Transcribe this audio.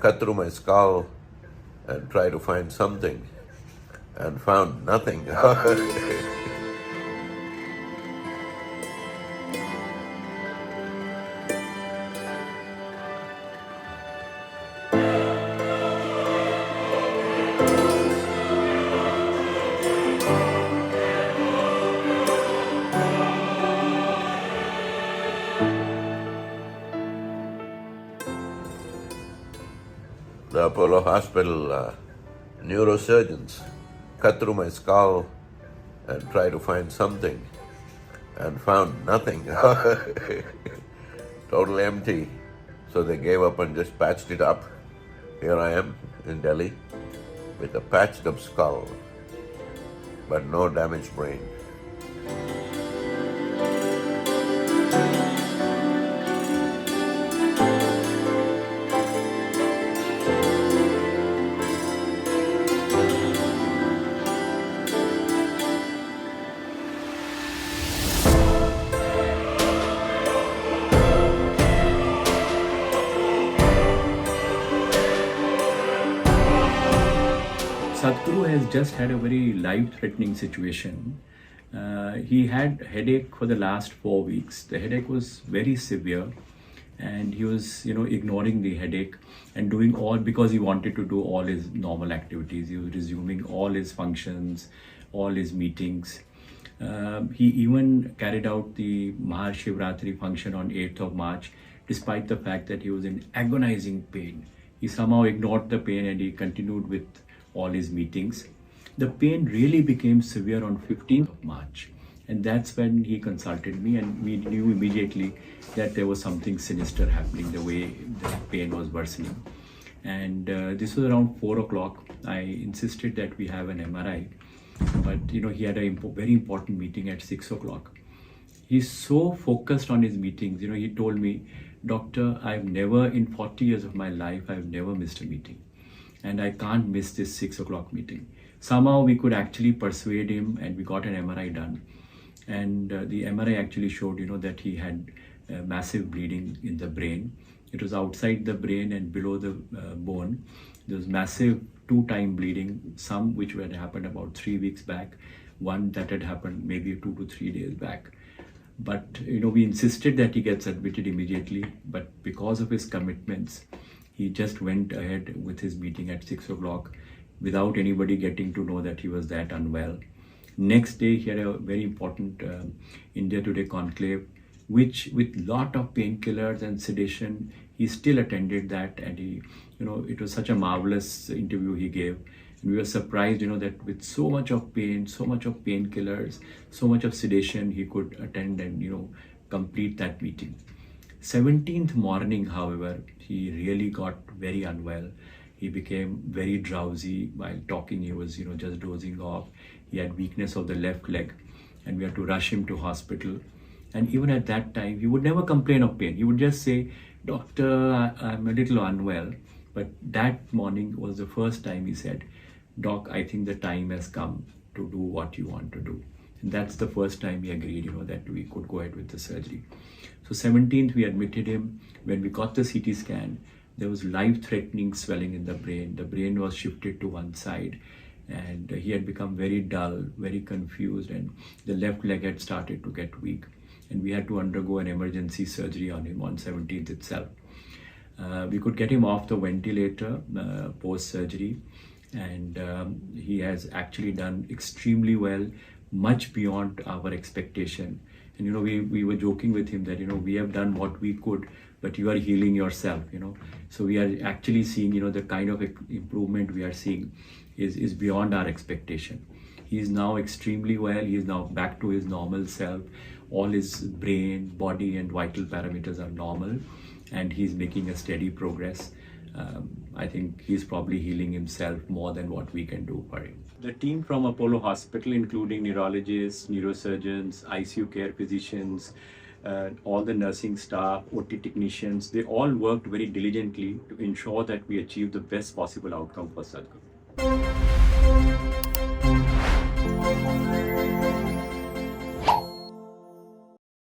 cut through my skull and try to find something, and found nothing. The Apollo Hospital neurosurgeons cut through my skull and tried to find something, and found nothing. Totally empty. So they gave up and just patched it up. Here I am in Delhi with a patched up skull, but no damaged brain. Sadhguru has just had a very life-threatening situation. He had headache for the last 4 weeks. The headache was very severe, and he was, ignoring the headache and doing all, because he wanted to do all his normal activities. He was resuming all his functions, all his meetings. He even carried out the Mahashivratri function on 8th of March, despite the fact that he was in agonizing pain. He somehow ignored the pain and he continued with all his meetings. The pain really became severe on 15th of March, and that's when he consulted me, and we knew immediately that there was something sinister happening, the way the pain was worsening. And this was around 4 o'clock. I insisted that we have an MRI, but he had a very important meeting at 6 o'clock. He's so focused on his meetings. He told me, "Doctor, I've never, in 40 years of my life, I've never missed a meeting. And I can't miss this 6 o'clock meeting." Somehow we could actually persuade him, and we got an MRI done. And the MRI actually showed, that he had massive bleeding in the brain. It was outside the brain and below the bone. There was massive 2-time bleeding, some which had happened about 3 weeks back, one that had happened maybe 2 to 3 days back. But, we insisted that he gets admitted immediately, but because of his commitments, he just went ahead with his meeting at 6 o'clock without anybody getting to know that he was that unwell. Next day, he had a very important India Today Conclave, which with lot of painkillers and sedation, he still attended that, and he, it was such a marvelous interview he gave. And we were surprised, that with so much of pain, so much of painkillers, so much of sedation, he could attend and, complete that meeting. 17th morning, however, he really got very unwell. He became very drowsy while talking. He was, just dozing off. He had weakness of the left leg, and we had to rush him to hospital. And even at that time, he would never complain of pain. He would just say, "Doctor, I'm a little unwell." But that morning was the first time he said, "Doc, I think the time has come to do what you want to do." And that's the first time he agreed, that we could go ahead with the surgery. So 17th, we admitted him. When we got the CT scan, there was life-threatening swelling in the brain. The brain was shifted to one side, and he had become very dull, very confused, and the left leg had started to get weak. And we had to undergo an emergency surgery on him on 17th itself. We could get him off the ventilator post-surgery, and he has actually done extremely well, much beyond our expectation. And we were joking with him that we have done what we could, but you are healing yourself. So we are actually seeing the kind of improvement we are seeing is beyond our expectation. He is now extremely well. He is now back to his normal self. All his brain, body, and vital parameters are normal, and he's making a steady progress. I think he's probably healing himself more than what we can do for him. The team from Apollo Hospital, including neurologists, neurosurgeons, ICU care physicians, all the nursing staff, OT technicians, they all worked very diligently to ensure that we achieve the best possible outcome for Sadhguru.